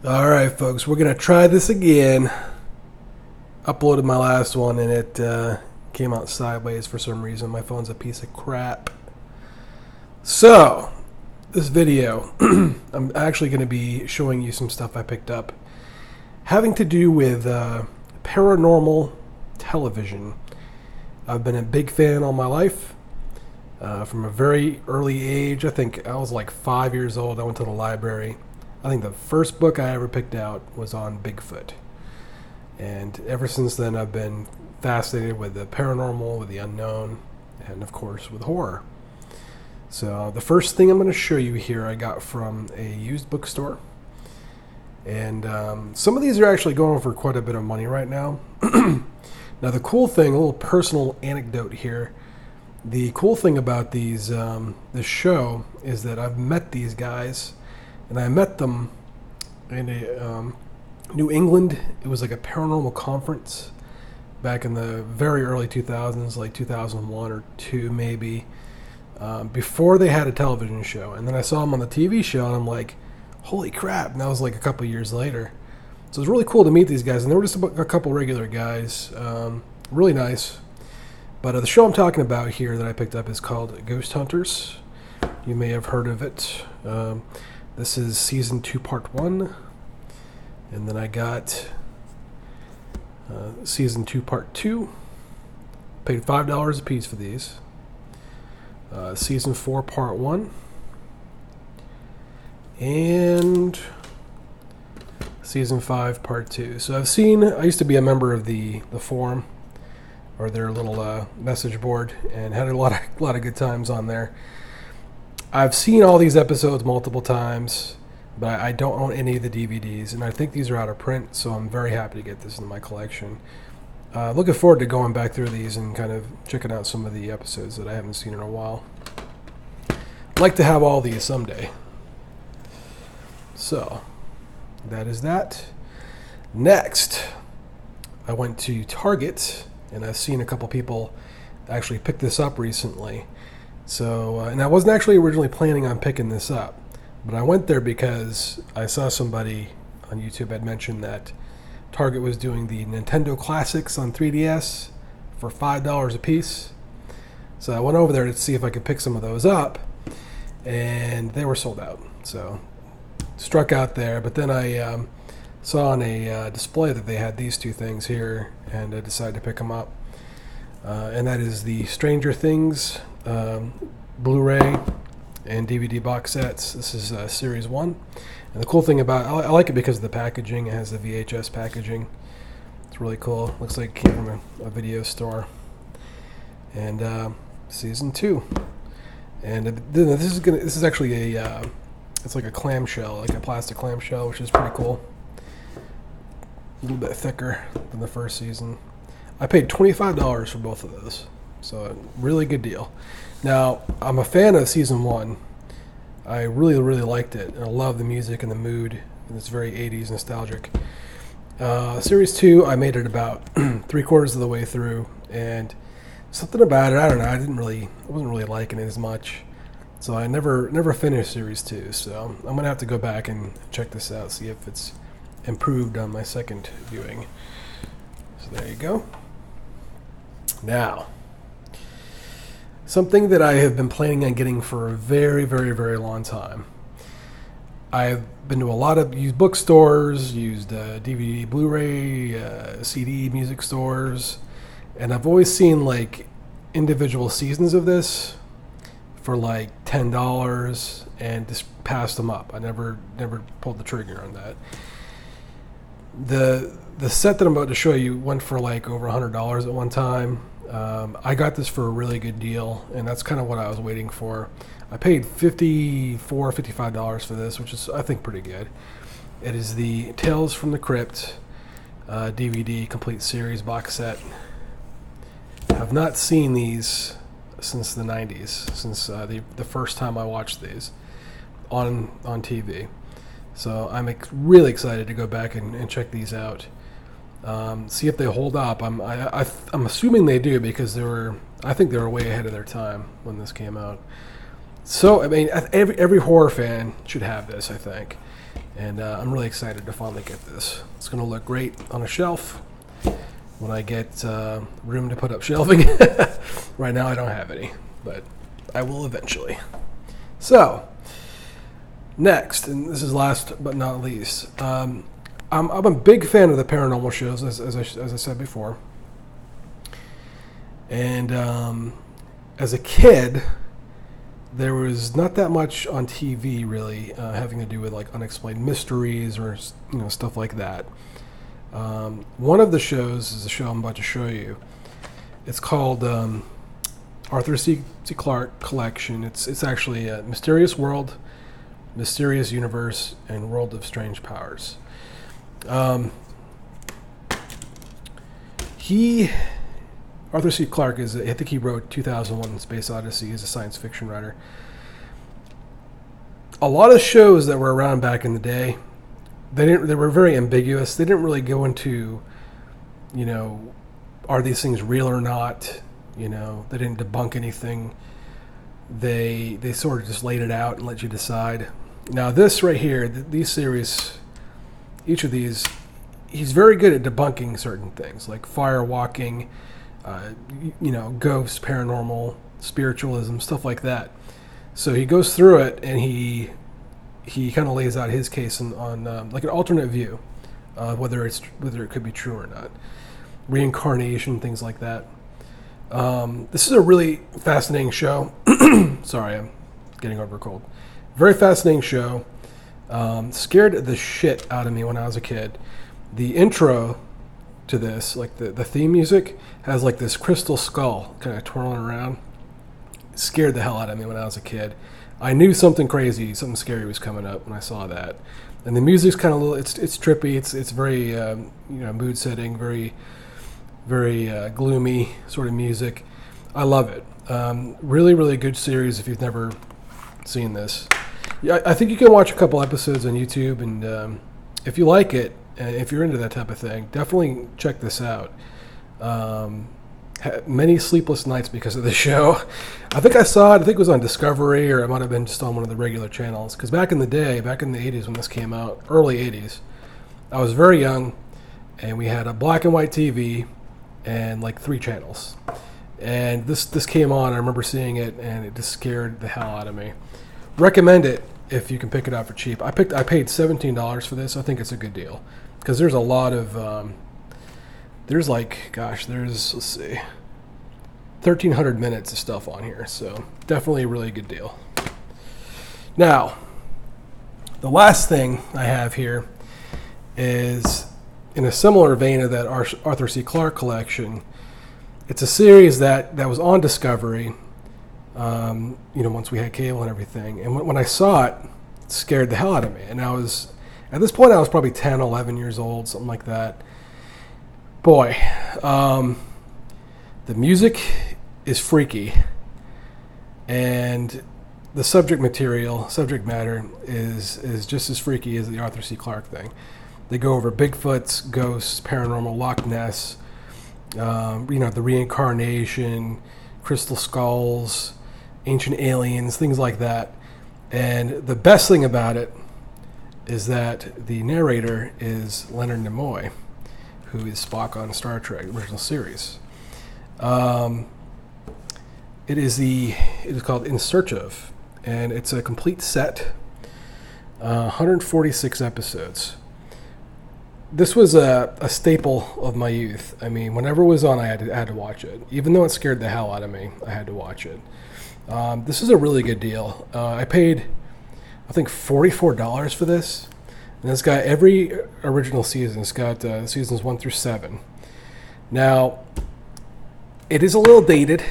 All right, folks, we're going to try this again. Uploaded my last one and it came out sideways for some reason. My phone's a piece of crap. So, this video, I'm actually going to be showing you some stuff I picked up having to do with paranormal television. I've been a big fan all my life. From a very early age, I think I was like 5 years old, I went to the library. I think the first book I ever picked out was on Bigfoot. And ever since then, I've been fascinated with the paranormal, with the unknown, and of course with horror. So the first thing I'm going to show you here I got from a used bookstore. And some of these are actually going for quite a bit of money right now. Now the cool thing, a little personal anecdote here. The cool thing about this show is that I've met these guys. And I met them in New England. It was like a paranormal conference back in the very early 2000s, like 2001 or 2 maybe, before they had a television show. And then I saw them on the TV show, and I'm like, holy crap. And that was like a couple years later. So it was really cool to meet these guys. And they were just a couple regular guys. Really nice. But the show I'm talking about here that I picked up is called Ghost Hunters. You may have heard of it. This is season 2, part 1, and then I got season 2, part 2. Paid $5 a piece for these. Season 4, part 1, and season 5, part 2. So I used to be a member of the forum, or their little message board, and had a lot of good times on there. I've seen all these episodes multiple times, but I don't own any of the DVDs, and I think these are out of print, so I'm very happy to get this in my collection. Looking forward to going back through these and kind of checking out some of the episodes that I haven't seen in a while. I'd like to have all these someday. So, that is that. Next, I went to Target, and I've seen a couple people actually pick this up recently. So, and I wasn't actually originally planning on picking this up, but I went there because I saw somebody on YouTube had mentioned that Target was doing the Nintendo Classics on 3DS for $5 a piece. So I went over there to see if I could pick some of those up, and they were sold out. So, struck out there, but then I saw on a display that they had these two things here, and I decided to pick them up. And that is the Stranger Things Blu-ray and DVD box sets. This is Series 1. And the cool thing about it, I like it because of the packaging. It has the VHS packaging. It's really cool. Looks like it came from a video store. And Season 2. And this is actually it's like a clamshell, like a plastic clamshell, which is pretty cool. A little bit thicker than the first season. I paid $25 for both of those, so really good deal. Now, I'm a fan of Season 1. I really, really liked it, and I love the music and the mood, and it's very 80s nostalgic. Series 2, I made it about 3/4 of the way through, and something about it, I don't know, I wasn't really liking it as much, so I never finished Series 2, so I'm going to have to go back and check this out, see if it's improved on my second viewing. So there you go. Now, something that I have been planning on getting for a very, very, very long time. I've been to a lot of used bookstores, used DVD, Blu-ray, CD, music stores, and I've always seen like individual seasons of this for like $10 and just passed them up. I never pulled the trigger on that. The set that I'm about to show you went for like over $100 at one time. I got this for a really good deal, and that's kind of what I was waiting for. I paid $55 for this, which is, I think, pretty good. It is the Tales from the Crypt DVD complete series box set. I've not seen these since the 90s, since the first time I watched these on TV. So I'm really excited to go back and check these out. See if they hold up. I'm assuming they do, because I think they were way ahead of their time when this came out. So I mean, every horror fan should have this, I think. And I'm really excited to finally get this. It's going to look great on a shelf when I get room to put up shelving. Right now I don't have any, but I will eventually. So, next, and this is last but not least, I'm a big fan of the paranormal shows, as I said before. And as a kid, there was not that much on TV really having to do with like unexplained mysteries or stuff like that. One of the shows is the show I'm about to show you. It's called Arthur C. Clarke Collection. It's actually a Mysterious World, Mysterious Universe, and World of Strange Powers. Arthur C. Clarke I think he wrote 2001 Space Odyssey. He's a science fiction writer. A lot of shows that were around back in the day, they were very ambiguous. They didn't really go into, are these things real or not? They didn't debunk anything. They sort of just laid it out and let you decide. Now this right here, these series, each of these, he's very good at debunking certain things like fire walking, ghosts, paranormal, spiritualism, stuff like that. So he goes through it and he kind of lays out his case on like an alternate view, whether it could be true or not, reincarnation, things like that. This is a really fascinating show. Sorry, I'm getting over a cold. Very fascinating show. Scared the shit out of me when I was a kid. The intro to this, like the theme music, has like this crystal skull kind of twirling around. It scared the hell out of me when I was a kid. I knew something crazy, something scary was coming up when I saw that. And the music's kind of it's trippy. It's very mood setting, very very gloomy sort of music. I love it. Really really good series if you've never seen this. Yeah, I think you can watch a couple episodes on YouTube, and if you like it, and if you're into that type of thing, definitely check this out. Many sleepless nights because of the show. I think I saw it, I think it was on Discovery, or it might have been just on one of the regular channels. Because back in the day, back in the 80s when this came out, early 80s, I was very young, and we had a black and white TV and like 3 channels. And this came on, I remember seeing it, and it just scared the hell out of me. Recommend it if you can pick it up for cheap. I paid $17 for this. I think it's a good deal. Because there's a lot of... There's 1,300 minutes of stuff on here, so definitely a really good deal. Now, the last thing I have here is in a similar vein of that Arthur C. Clarke collection. It's a series that was on Discovery, once we had cable and everything. And when I saw it, it scared the hell out of me. And at this point, I was probably 10, 11 years old, something like that. Boy, the music is freaky, and the subject matter is just as freaky as the Arthur C. Clarke thing. They go over Bigfoots, ghosts, paranormal, Loch Ness, the reincarnation, crystal skulls, ancient aliens, things like that. And the best thing about it is that the narrator is Leonard Nimoy, who is Spock on Star Trek, original series. It is called In Search Of, and it's a complete set, 146 episodes. This was a staple of my youth. I mean, whenever it was on, I had to watch it. Even though it scared the hell out of me, I had to watch it. This is a really good deal. I paid, I think, $44 for this. And it's got every original season. It's got seasons 1 through 7. Now, it is a little dated,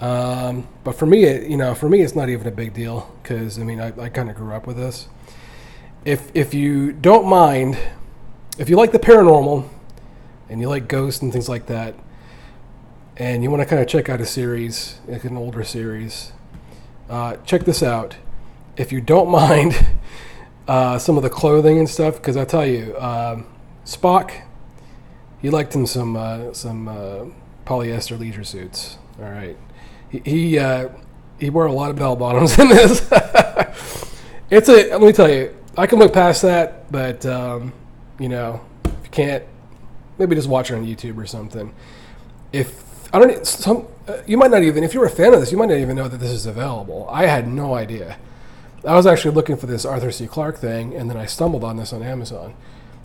but for me, it's not even a big deal because I kind of grew up with this. If you don't mind, if you like the paranormal and you like ghosts and things like that, and you want to kind of check out a series, like an older series, check this out. If you don't mind. Some of the clothing and stuff, because I tell you, Spock, he liked him some polyester leisure suits. All right, he wore a lot of bell bottoms in this. Let me tell you, I can look past that, but you know, if you can't, maybe just watch it on YouTube or something. If I don't, you might not even, if you're a fan of this, you might not even know that this is available. I had no idea. I was actually looking for this Arthur C. Clarke thing, and then I stumbled on this on Amazon.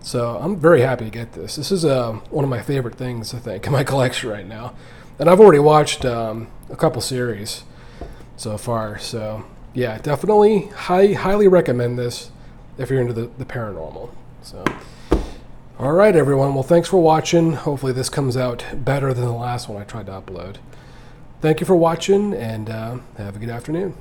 So I'm very happy to get this. This is one of my favorite things, I think, in my collection right now. And I've already watched a couple series so far. So yeah, definitely highly recommend this if you're into the paranormal. So all right, everyone. Well, thanks for watching. Hopefully this comes out better than the last one I tried to upload. Thank you for watching, and have a good afternoon.